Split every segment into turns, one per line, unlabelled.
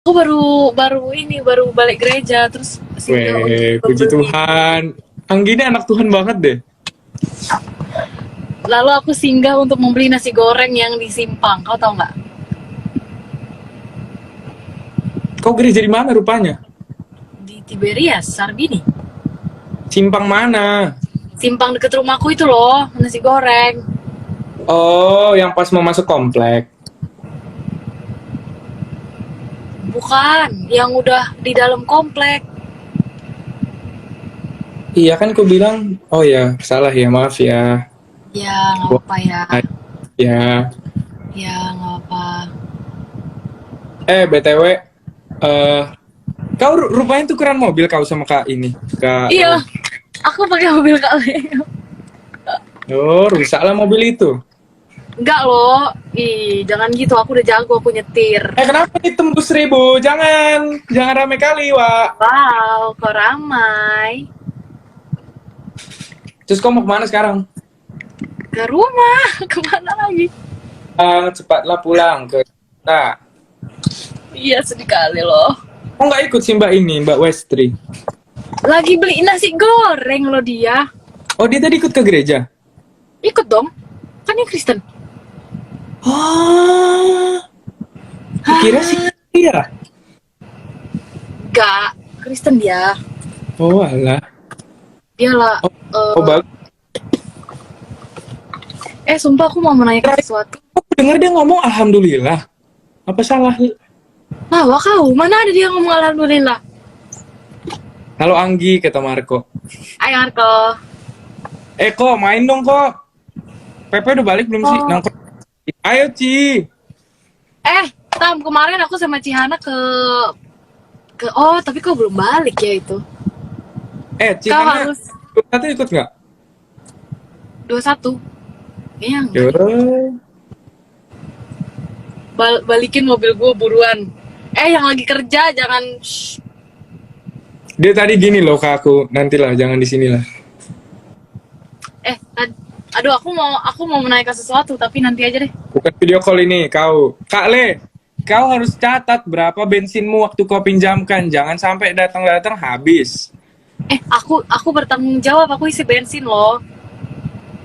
Aku baru balik gereja terus singgah untuk
Weh, puji
membeli.
Tuhan. Anggi ini anak Tuhan banget deh.
Lalu aku singgah untuk membeli nasi goreng yang di Simpang. Kau tahu nggak?
Kau gereja di mana rupanya?
Di Tiberias, Sarbini.
Simpang mana?
Simpang deket rumahku itu loh, nasi goreng.
Oh, yang pas mau masuk komplek.
Bukan, yang udah di dalam komplek.
Iya kan ku bilang, oh ya, salah ya, maaf ya.
Ya, nggak apa-apa ya.
Ya.
Ya, nggak apa.
BTW, eh kau rupanya tukeran mobil kau sama Kak ini, Kak
Iya,
Leo.
aku pakai mobil Kak Leo.
Oh, rusaklah mobil itu.
Enggak loh. Ih, jangan gitu. Aku udah jago, aku nyetir.
Kenapa nih tembus 1.000? Jangan rame kali, Wak.
Wow, kok ramai.
Terus kau mau kemana sekarang?
Ke rumah, kemana lagi?
Cepatlah pulang ke kita.
Iya, sedih kali loh.
Kau nggak ikut sih Mbak ini, Mbak Westri?
Lagi beli nasi goreng loh dia.
Oh, dia tadi ikut ke gereja?
Ikut dong. Kan dia Kristen.
Oh, kira sih iya.
Enggak, Kristen dia.
Oh, alah.
Dia lah.
Oh, bagus.
Sumpah aku mau menanyakan sesuatu.
Aku dengar dia ngomong alhamdulillah. Apa salah?
Wah, kau, mana ada dia ngomong alhamdulillah?
Halo Anggi, kata Marco.
Ayo Marco.
Kok main dong kok. Pepe udah balik belum sih?
Oh.
Nongkrong. Ayo Ci.
Tam, kemarin aku sama Cihana oh, tapi kau belum balik ya itu.
Ci
Kau
Hana,
harus
nanti ikut nggak?
21. Kayaknya
Yo.
balikin mobil gue buruan. Yang lagi kerja jangan. Shh.
Dia tadi gini loh ke aku, nantilah jangan di sini lah.
Aduh, aku mau menanyakan sesuatu tapi nanti aja deh.
Bukan video call ini, kau. Kak Le, kau harus catat berapa bensinmu waktu kau pinjamkan. Jangan sampai datang-datang habis.
Aku bertanggung jawab, aku isi bensin loh.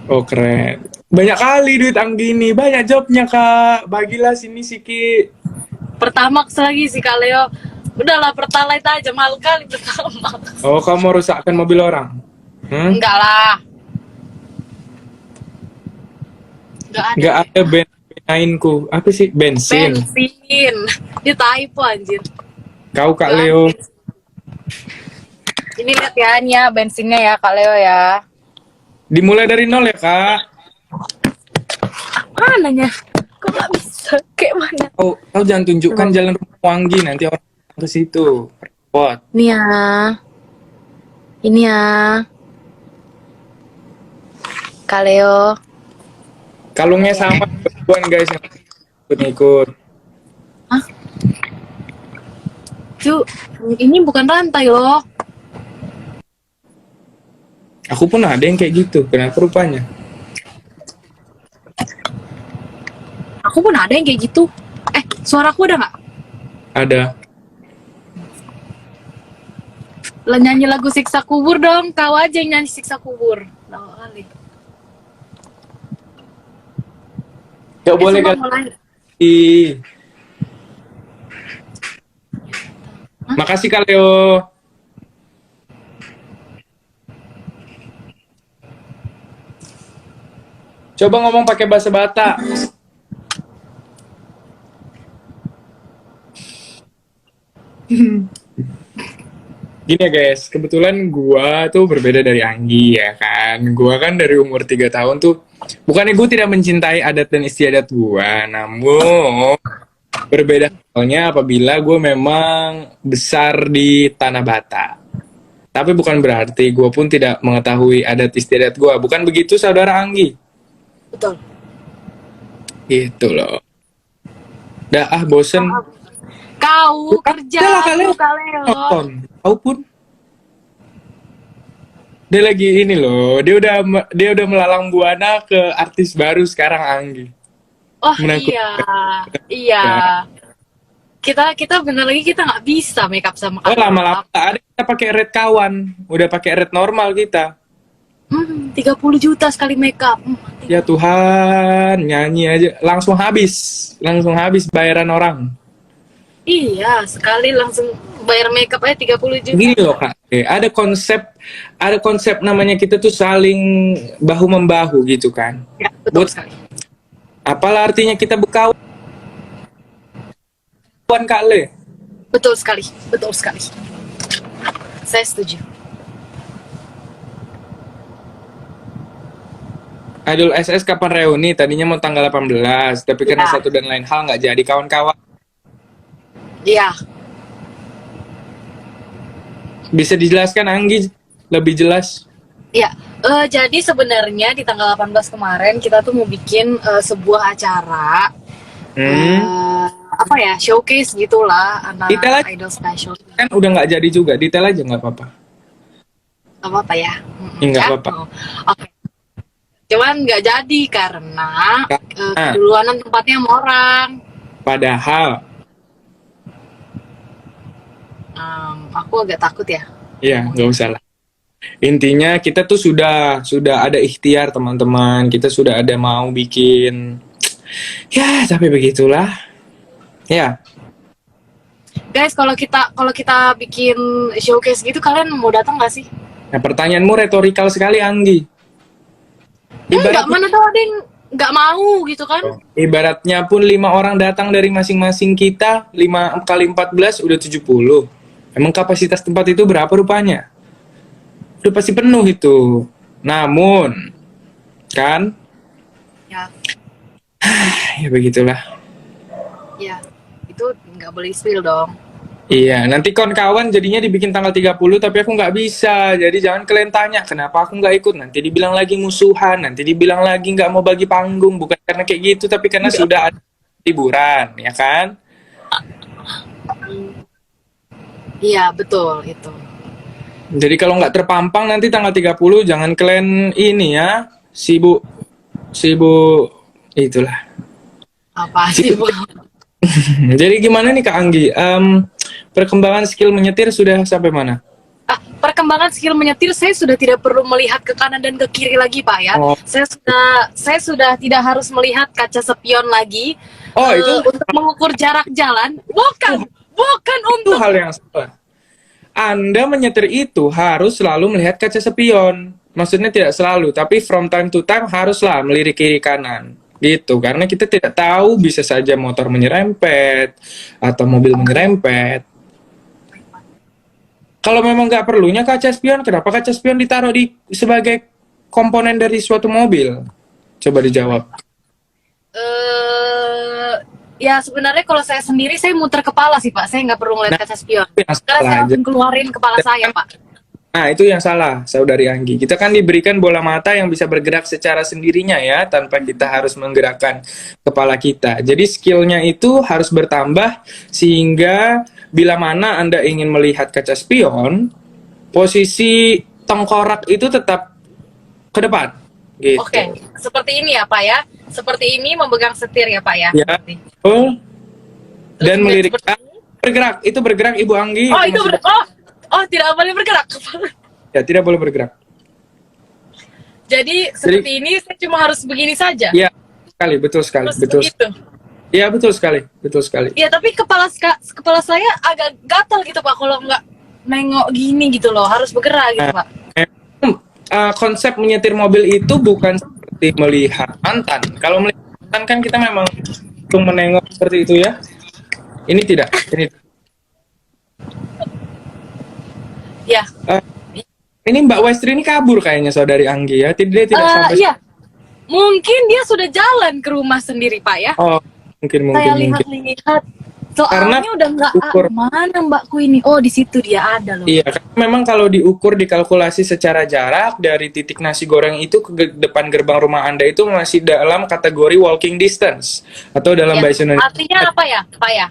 Oh, keren. Banyak kali duit Anggi ini, banyak jobnya Kak. Bagilah sini Siki.
Pertamax lagi sih Kak Leo. Udahlah, Pertalite aja, mahal kali Pertamax.
Oh, kau mau rusakkan mobil orang?
Enggak lah.
Nggak ada benainku. Apa sih? Bensin.
Bensin. Dia typo anjir.
Kau Kak
Nggak
Leo.
ada. Ini lihat ya, ini ya bensinnya ya Kak Leo ya.
Dimulai dari nol ya Kak.
Mananya? Kok nggak bisa? Kayak mana?
Kau jangan tunjukkan jalan rumah Anggi, nanti orang ke situ. Repot.
Ini ya. Ini ya. Kak Leo.
Kalungnya sama buan guys yang ikut-ikut.
Hah? Cu, ini bukan rantai loh.
Aku pun ada yang kayak gitu. Kenapa rupanya?
Aku pun ada yang kayak gitu. Suaraku ada nggak?
Ada.
Lah, nyanyi lagu Siksa Kubur dong. Kau aja yang nyanyi Siksa Kubur. Nah, kali.
Gak boleh
semua
kan?
mulai.
Makasih Kak Leo. Coba ngomong pakai bahasa Batak. Gini ya guys, kebetulan gua tuh berbeda dari Anggi ya kan. Gua kan dari umur 3 tahun tuh, bukannya gue tidak mencintai adat dan istiadat gua, namun berbeda halnya apabila gue memang besar di tanah Batak. Tapi bukan berarti gue pun tidak mengetahui adat istiadat gue. Bukan begitu saudara Anggi?
Betul.
Gitu loh. Dah bosen.
Kau kerja,
Udah lah, Kak Leo.
Kak Leo.
Nonton. Kau pun. Dia lagi ini loh. Dia udah melalang buana ke artis baru sekarang Anggi.
Oh
Menakutkan.
iya, iya. kita bener lagi kita nggak bisa make up sama
Oh,
color
lama-lama
makeup.
ada kita pakai red kawan. Udah pakai red normal kita.
30 juta sekali make up.
Ya Tuhan, nyanyi aja langsung habis. Langsung habis bayaran orang.
Iya, sekali langsung bayar make up aja 30 juta.
Gini loh Kak, ada konsep namanya kita tuh saling bahu membahu gitu kan.
Ya, betul
Buat
sekali.
apalah artinya kita berkawan Kak Le?
Betul sekali. Betul sekali. Saya setuju.
Idol SS kapan reuni? Tadinya mau tanggal 18, tapi karena
Ya.
satu dan lain hal nggak jadi kawan-kawan.
Iya.
Bisa dijelaskan Anggi lebih jelas?
Ya, jadi sebenarnya di tanggal 18 kemarin kita tuh mau bikin sebuah acara apa ya, showcase gitulah anak
Detail aja.
idol special.
Kan udah nggak jadi juga, detail aja nggak apa-apa.
Gak apa-apa ya.
Nggak
Ya?
apa-apa.
Oh, oke. Cuman nggak jadi karena
Karena?
keduluanan tempatnya sama orang.
Padahal,
Aku agak takut ya.
ya nggak usah lah. Intinya kita tuh sudah ada ikhtiar teman-teman, kita sudah ada mau bikin, ya tapi begitulah. Ya,
Guys, kalau kita bikin showcase gitu, kalian mau datang nggak sih?
nah pertanyaanmu retorikal sekali Anggi.
Enggak, mana tahu ada yang nggak mau gitu kan?
Ibaratnya pun 5 orang datang dari masing-masing kita, 5 kali 14 udah 70. Emang kapasitas tempat itu berapa rupanya? Udah pasti penuh itu. Namun, kan?
Ya,
Ya begitulah.
ya. Itu nggak boleh spill dong.
Iya, nanti kawan-kawan jadinya dibikin tanggal 30, tapi aku nggak bisa. Jadi jangan kalian tanya, kenapa aku nggak ikut. Nanti dibilang lagi musuhan, nanti dibilang lagi nggak mau bagi panggung. Bukan karena kayak gitu, tapi karena sudah ada liburan, ya kan?
Iya, betul itu.
Jadi kalau nggak terpampang nanti tanggal 30 jangan kalian ini ya, sibuk itulah.
Apa sih, Bu?
Jadi gimana nih Kak Anggi? Perkembangan skill menyetir sudah sampai mana?
Perkembangan skill menyetir saya sudah tidak perlu melihat ke kanan dan ke kiri lagi, Pak ya.
Oh.
Saya sudah tidak harus melihat kaca spion lagi.
Oh, itu
untuk mengukur jarak jalan. Bukan
itu
untuk
hal yang salah. Anda menyetir itu harus selalu melihat kaca spion. Maksudnya tidak selalu, tapi from time to time haruslah melirik kiri kanan. Gitu, karena kita tidak tahu bisa saja motor menyerempet atau mobil menyerempet. Kalau memang nggak perlunya kaca spion, kenapa kaca spion ditaruh sebagai komponen dari suatu mobil? Coba dijawab.
ya sebenarnya kalau saya sendiri saya muter kepala sih, Pak. Saya nggak perlu ngeliat kaca spion.
yang
Karena saya
salah aja.
langsung keluarin kepala saya, Pak.
Nah, itu yang salah, saudari Anggi. Kita kan diberikan bola mata yang bisa bergerak secara sendirinya ya, tanpa kita harus menggerakkan kepala kita. Jadi skillnya itu harus bertambah, sehingga bila mana Anda ingin melihat kaca spion, posisi tengkorak itu tetap ke depan. Gitu.
Oke, seperti ini ya, Pak ya. Seperti ini memegang setir ya, Pak ya.
Ya. Oh. Dan melirik.
seperti
Bergerak, itu bergerak Ibu Anggi.
Oh, itu
maksudnya.
oh, tidak boleh bergerak.
Ya, tidak boleh bergerak.
Jadi seperti ini saya cuma harus begini saja.
Iya, sekali, betul sekali,
Terus
betul.
begitu.
Iya, betul sekali, betul sekali.
Iya, tapi kepala saya agak gatal gitu, Pak, kalau nggak nengok gini gitu loh, harus bergerak gitu, Pak.
Konsep menyetir mobil itu bukan seperti melihat mantan. Kalau melihat mantan kan kita memang langsung menengok seperti itu ya. Ini tidak.
Ya.
Ini Mbak Westri ini kabur kayaknya saudari Anggi ya. Dia tidak sampai.
Iya. Mungkin dia sudah jalan ke rumah sendiri, Pak ya.
Oh, mungkin.
Saya lihat-lihat.
Karena
Soalnya udah nggak
ukur.
mana Mbakku ini. Oh, di situ dia ada loh.
Iya, karena memang kalau diukur dikalkulasi secara jarak dari titik nasi goreng itu ke depan gerbang rumah Anda itu masih dalam kategori walking distance atau dalam bahasa Indonesia
Artinya apa ya, Pak ya?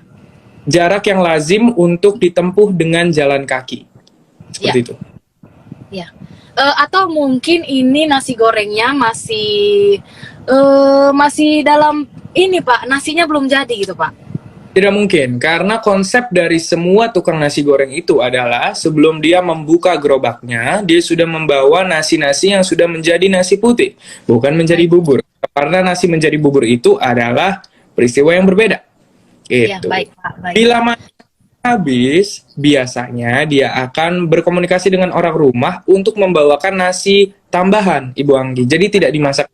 jarak yang lazim untuk ditempuh dengan jalan kaki. Seperti itu.
Ya. Atau mungkin ini nasi gorengnya masih dalam ini, Pak. Nasinya belum jadi gitu, Pak.
Tidak mungkin, karena konsep dari semua tukang nasi goreng itu adalah sebelum dia membuka gerobaknya, dia sudah membawa nasi-nasi yang sudah menjadi nasi putih, bukan menjadi bubur. Karena nasi menjadi bubur itu adalah peristiwa yang berbeda.
Iya,
Gitu.
baik Pak, baik.
Bila habis, biasanya dia akan berkomunikasi dengan orang rumah untuk membawakan nasi tambahan, Ibu Anggi. Jadi tidak dimasak.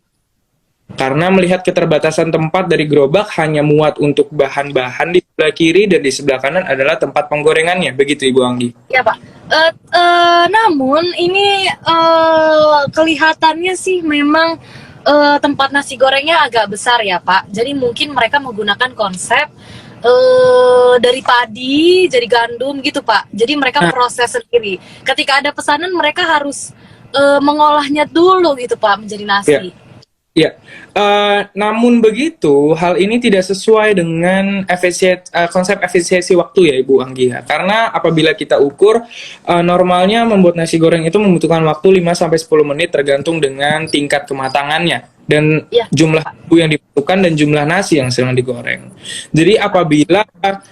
Karena melihat keterbatasan tempat dari gerobak hanya muat untuk bahan-bahan di sebelah kiri dan di sebelah kanan adalah tempat penggorengannya. Begitu Ibu Anggi.
Iya Pak. Namun ini kelihatannya sih memang tempat nasi gorengnya agak besar ya Pak. Jadi mungkin mereka menggunakan konsep dari padi, jadi gandum gitu Pak. Jadi mereka proses sendiri. Ketika ada pesanan mereka harus mengolahnya dulu gitu Pak menjadi nasi.
Ya. Ya, namun begitu hal ini tidak sesuai dengan konsep efisiensi waktu ya Ibu Anggi ya. Karena apabila kita ukur normalnya membuat nasi goreng itu membutuhkan waktu 5-10 menit tergantung dengan tingkat kematangannya dan jumlah bumbu yang dibutuhkan dan jumlah nasi yang sedang digoreng. Jadi apabila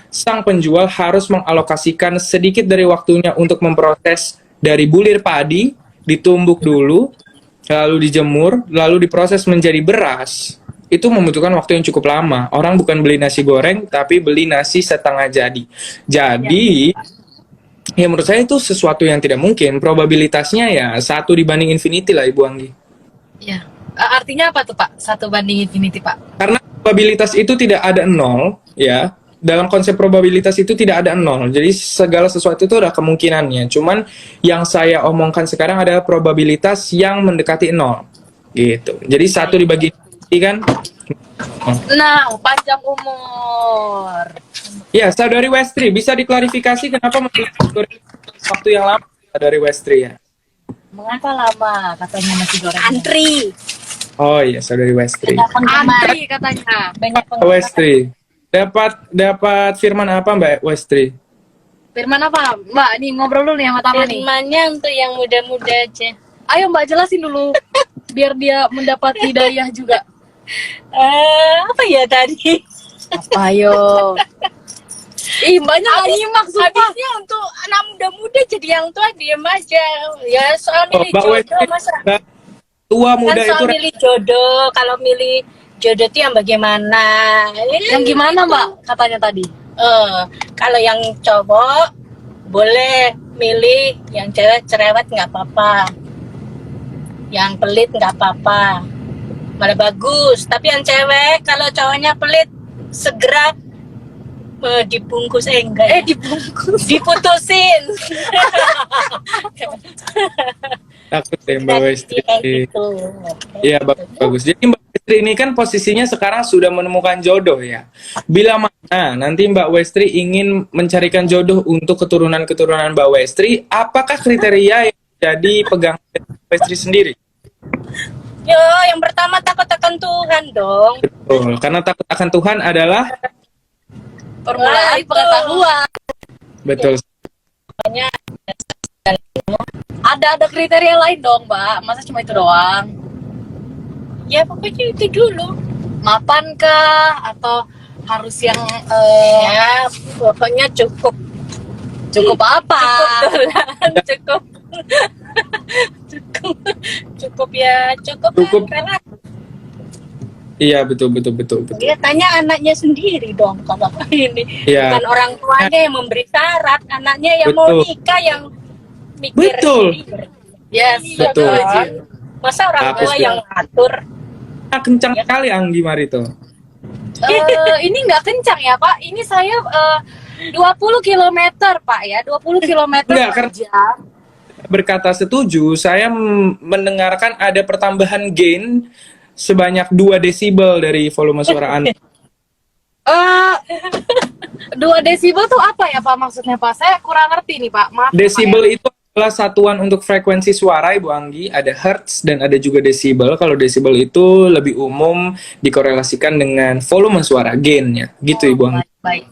sang penjual harus mengalokasikan sedikit dari waktunya untuk memproses dari bulir padi, ditumbuk dulu, lalu dijemur, lalu diproses menjadi beras, itu membutuhkan waktu yang cukup lama. Orang bukan beli nasi goreng, tapi beli nasi setengah jadi. Jadi, ya menurut saya itu sesuatu yang tidak mungkin. Probabilitasnya ya 1 dibanding infinity lah, Ibu Anggi.
Ya. Artinya apa tuh Pak? 1 banding infinity Pak?
Karena probabilitas itu tidak ada 0, ya. Dalam konsep probabilitas itu tidak ada 0. Jadi segala sesuatu itu ada kemungkinannya. Cuman yang saya omongkan sekarang adalah probabilitas yang mendekati 0. Gitu. Jadi 1 dibagi kan.
Nah, panjang umur.
Ya, Saudari Westri, bisa diklarifikasi kenapa memilih waktu yang lama dari Westri ya?
Mengapa lama katanya nasi goreng?
Antri.
Oh iya, Saudari Westri.
Antri katanya.
Banyak
Westri. Dapat firman apa Mbak Westri?
Firman apa? Mbak, nih ngobrol dulu nih sama Tama nih.
firmannya untuk yang muda-muda aja.
Ayo Mbak jelasin dulu biar dia mendapat hidayah juga.
Apa ya tadi?
Apa ayo? Ih, Mbaknya nggak nyimak sumpah.
Habisnya untuk anak muda-muda jadi yang tua diem aja. Ya soal milih
Mbak
jodoh
Westri,
masa.
tua
Kan
muda
soal
itu
milih jodoh. Kalau milih jodoh itu yang bagaimana?
Yang gimana Mbak katanya tadi?
Kalau yang cowok boleh milih yang cewek cerewet nggak apa-apa, yang pelit nggak apa-apa, malah bagus. Tapi yang cewek kalau cowoknya pelit segera dibungkus enggak
Dibungkus.
diputusin.
takut deh Mbak Westri.
Kayak gitu.
Iya bagus. Jadi Mbak Westri ini kan posisinya sekarang sudah menemukan jodoh ya. Bila mana nanti Mbak Westri ingin mencarikan jodoh untuk keturunan-keturunan Mbak Westri, apakah kriteria yang jadi pegangan Mbak Westri sendiri?
Yo, yang pertama takut akan Tuhan dong.
Betul, karena takut akan Tuhan adalah
Permulaan
itu.
pengetahuan.
betul.
Makanya
Ada kriteria lain dong Mbak. Masa cuma itu doang?
ya pokoknya itu dulu.
Mapan kah atau harus yang
Ya pokoknya cukup
cukup apa?
dolan, cukup cukup cukup ya cukup,
Cukup.
Karena
Iya betul.
dia tanya anaknya sendiri dong kalau ini
Iya.
bukan orang tuanya yang memberi syarat, anaknya yang mau
Betul.
nikah yang mikir
Betul.
sendiri.
Yes,
Iya
Betul.
kan? Masa orang
Aku
tua
setuju.
yang ngatur?
Kencang sekali Anggi Marito.
Ini nggak kencang ya Pak. Ini saya 20 km Pak ya. 20 km
Enggak,
per
karena-
jam.
Berkata setuju, saya mendengarkan ada pertambahan gain sebanyak 2 desibel dari volume suara Anda.
2 desibel tuh apa ya Pak maksudnya Pak? Saya kurang ngerti nih Pak. Maaf.
Desibel itu adalah satuan untuk frekuensi suara Ibu Anggi, ada hertz dan ada juga desibel. Kalau desibel itu lebih umum dikorelasikan dengan volume suara, gainnya. Gitu Ibu Anggi.
Baik.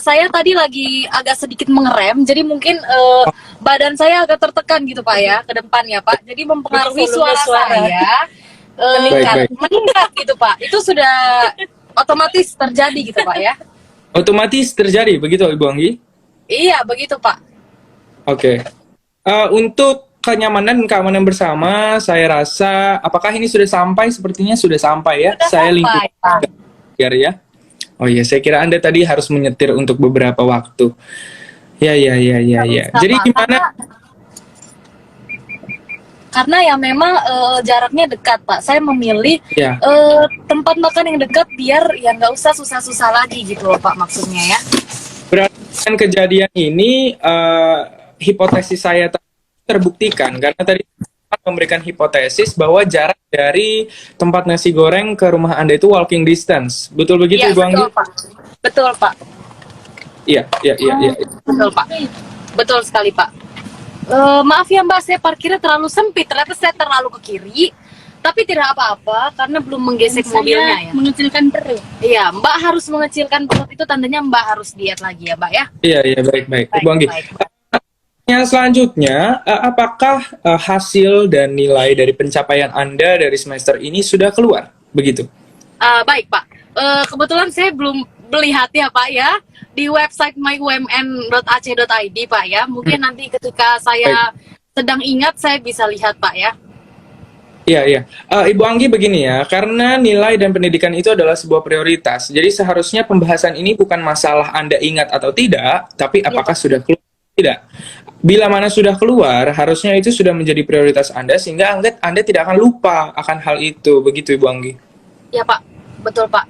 Saya tadi lagi agak sedikit mengerem, jadi mungkin badan saya agak tertekan gitu Pak ya, ke depan ya Pak. Jadi mempengaruhi
Volume
suara saya
Baik.
meningkat gitu Pak. Itu sudah otomatis terjadi gitu Pak ya.
Otomatis terjadi, begitu Ibu Anggi?
Iya, begitu Pak.
Oke. Untuk kenyamanan dan keamanan bersama, saya rasa apakah ini sudah sampai? Sepertinya sudah sampai ya.
Sudah
Saya
sampai, Pak.
biar ya. Oh iya, saya kira Anda tadi harus menyetir untuk beberapa waktu. Ya.
Bisa,
Jadi
Pak.
gimana?
Karena ya memang jaraknya dekat Pak. Saya memilih
Ya,
tempat makan yang dekat biar ya nggak usah susah-susah lagi gitu loh Pak maksudnya ya.
berarti kan kejadian ini hipotesis saya terbuktikan karena tadi memberikan hipotesis bahwa jarak dari tempat nasi goreng ke rumah Anda itu walking distance. Betul begitu
Iya,
Ibu Anggi?
betul Pak. Betul Pak.
Iya.
Betul Pak. Betul sekali Pak. Maaf ya Mbak, saya parkirnya terlalu sempit. Ternyata saya terlalu ke kiri. Tapi tidak apa-apa karena belum menggesek mobilnya ya.
Mengecilkan perut.
Iya, Mbak harus mengecilkan perut itu tandanya Mbak harus diet lagi ya Mbak ya.
Iya, baik. Ibu Anggi.
Baik.
Yang selanjutnya, apakah hasil dan nilai dari pencapaian Anda dari semester ini sudah keluar? Begitu?
Baik Pak. Kebetulan saya belum melihat ya Pak ya di website myumn.ac.id Pak ya. Mungkin nanti ketika saya sedang ingat saya bisa lihat Pak ya.
Iya. Ibu Anggi begini ya, karena nilai dan pendidikan itu adalah sebuah prioritas. Jadi seharusnya pembahasan ini bukan masalah Anda ingat atau tidak, tapi apakah sudah keluar atau tidak. Bila mana sudah keluar, harusnya itu sudah menjadi prioritas Anda, sehingga Anda tidak akan lupa akan hal itu. Begitu Ibu Anggi.
Ya Pak, betul Pak.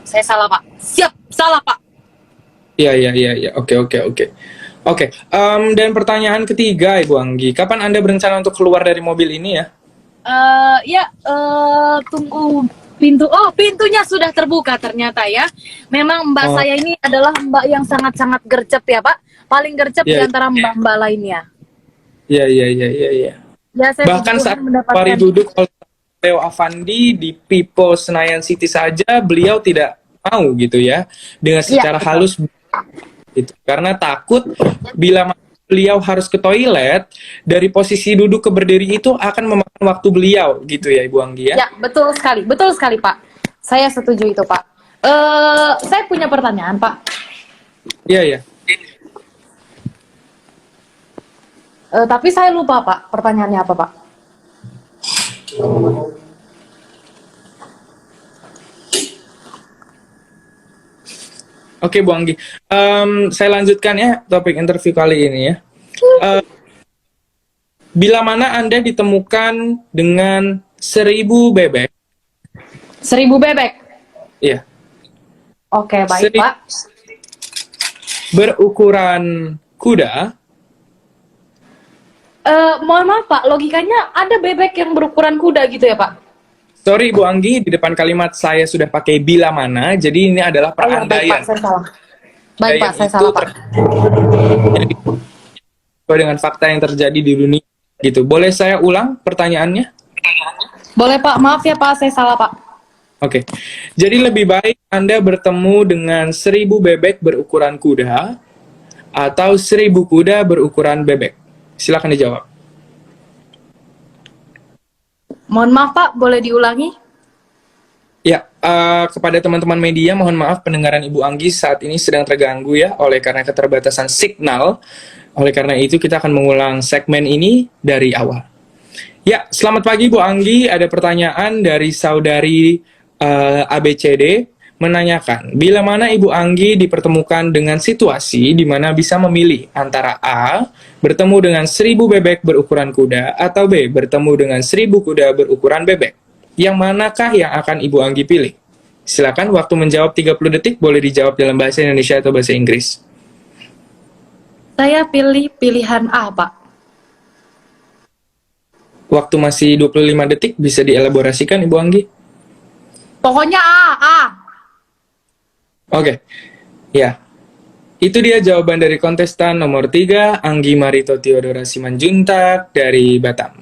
Saya salah Pak. Siap, salah Pak.
Iya. Oke, dan pertanyaan ketiga Ibu Anggi, kapan Anda berencana untuk keluar dari mobil ini ya?
Tunggu pintu. Oh, pintunya sudah terbuka ternyata ya. Memang Mbak saya ini adalah Mbak yang sangat-sangat gercep ya Pak. Paling gercep di antara Mbak-mbak lainnya.
Iya.
Ya, saya
Bahkan
puji Tuhan
saat Pari duduk oleh Theo Avandi di People Senayan City saja, beliau tidak mau gitu ya, dengan secara halus gitu. Karena takut bila beliau harus ke toilet, dari posisi duduk ke berdiri itu akan memakan waktu beliau gitu ya Ibu Anggi ya.
Ya, betul sekali Pak. Saya setuju itu Pak. Saya punya pertanyaan Pak.
Iya.
Tapi saya lupa Pak, pertanyaannya apa Pak?
Oke Bu Anggi, saya lanjutkan ya topik interview kali ini ya. Bila mana Anda ditemukan dengan 1000 bebek?
1000 bebek?
Iya.
Oke, baik Pak.
Berukuran kuda?
Mohon maaf Pak, logikanya ada bebek yang berukuran kuda gitu ya Pak?
Sorry Bu Anggi, di depan kalimat saya sudah pakai bila mana, jadi ini adalah perandaian.
Baik Pak, saya salah. Baik Pak, saya salah Pak.
Sesuai dengan fakta yang terjadi di dunia gitu. Boleh saya ulang pertanyaannya?
Boleh Pak, maaf ya Pak, saya salah Pak.
Oke. Jadi lebih baik Anda bertemu dengan 1000 bebek berukuran kuda atau 1000 kuda berukuran bebek? Silakan dijawab.
Mohon maaf Pak, boleh diulangi?
Ya, kepada teman-teman media, mohon maaf pendengaran Ibu Anggi saat ini sedang terganggu ya, oleh karena keterbatasan signal. Oleh karena itu kita akan mengulang segmen ini dari awal. Ya, selamat pagi Bu Anggi. Ada pertanyaan dari saudari ABCD menanyakan, bila mana Ibu Anggi dipertemukan dengan situasi di mana bisa memilih antara A, bertemu dengan 1000 bebek berukuran kuda, atau B, bertemu dengan 1000 kuda berukuran bebek. Yang manakah yang akan Ibu Anggi pilih? Silakan, waktu menjawab 30 detik, boleh dijawab dalam bahasa Indonesia atau bahasa Inggris.
Saya pilih pilihan A Pak.
Waktu masih 25 detik, bisa dielaborasikan Ibu Anggi?
Pokoknya A.
Oke, ya. Itu dia jawaban dari kontestan nomor 3, Anggi Marito Theodora Simanjuntak dari Batam.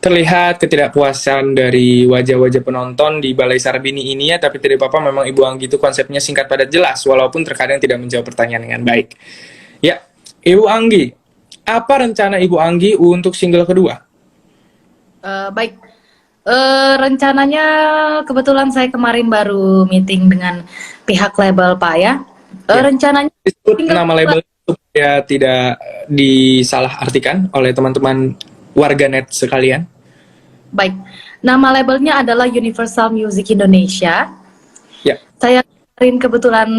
Terlihat ketidakpuasan dari wajah-wajah penonton di Balai Sarbini ini ya, tapi tidak apa-apa, memang Ibu Anggi itu konsepnya singkat padat jelas, walaupun terkadang tidak menjawab pertanyaan dengan baik. Ya, Ibu Anggi, apa rencana Ibu Anggi untuk single kedua?
Baik. Rencananya kebetulan saya kemarin baru meeting dengan pihak label Pak ya.
Ya.
Rencananya
Disebut
tinggal
nama label supaya tidak disalahartikan oleh teman-teman warganet sekalian.
baik. Nama labelnya adalah Universal Music Indonesia.
Ya.
Saya kemarin kebetulan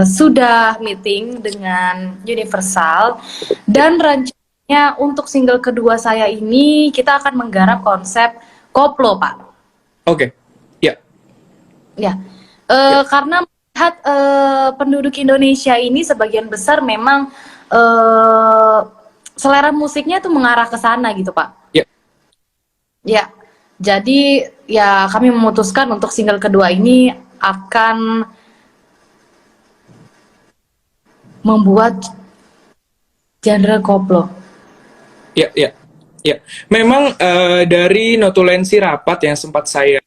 sudah meeting dengan Universal dan rencananya untuk single kedua saya ini kita akan menggarap konsep koplo, Pak.
Oke. Ya.
Ya, karena melihat penduduk Indonesia ini sebagian besar memang selera musiknya tuh mengarah ke sana gitu, Pak.
Ya.
Ya, jadi ya kami memutuskan untuk single kedua ini akan membuat genre koplo.
Ya, ya. Ya. Memang dari notulensi rapat yang sempat saya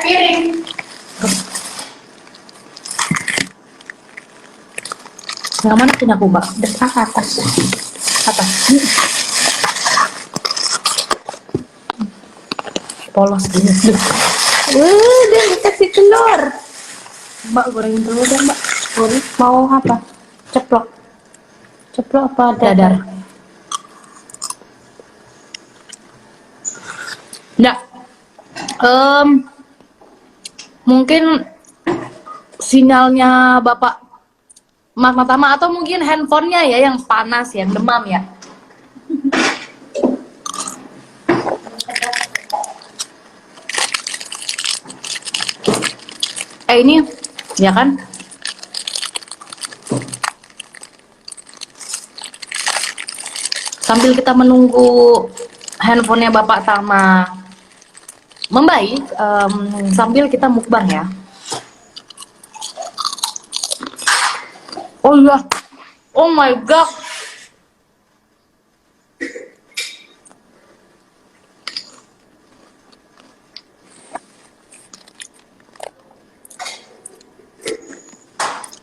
Piring. Yang mana punya aku, Mbak?
Depan atas.
Atas. Polos gini.
Dia dikasih telur.
Mbak gorengin dulu deh, Mbak.
Boleh. Mau apa? Ceplok. Ceplok apa
Dadar. Nggak. Mungkin sinyalnya Bapak Magna Tama atau mungkin handphonenya ya yang panas, yang demam ya. Ini ya kan? Sambil kita menunggu handphonenya Bapak Tama membaik, sambil kita mukbang ya. Oh iya, oh my god.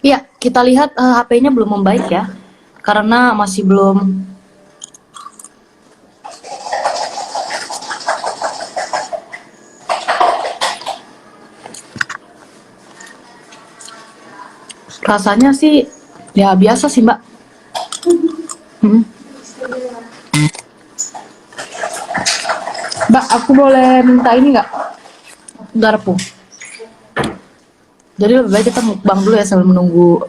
Iya, kita lihat HP-nya belum membaik ya, karena masih belum. Rasanya sih ya biasa sih, Mbak. Mbak, aku boleh minta ini nggak? Garpu. Jadi lebih baik kita mukbang dulu ya sambil menunggu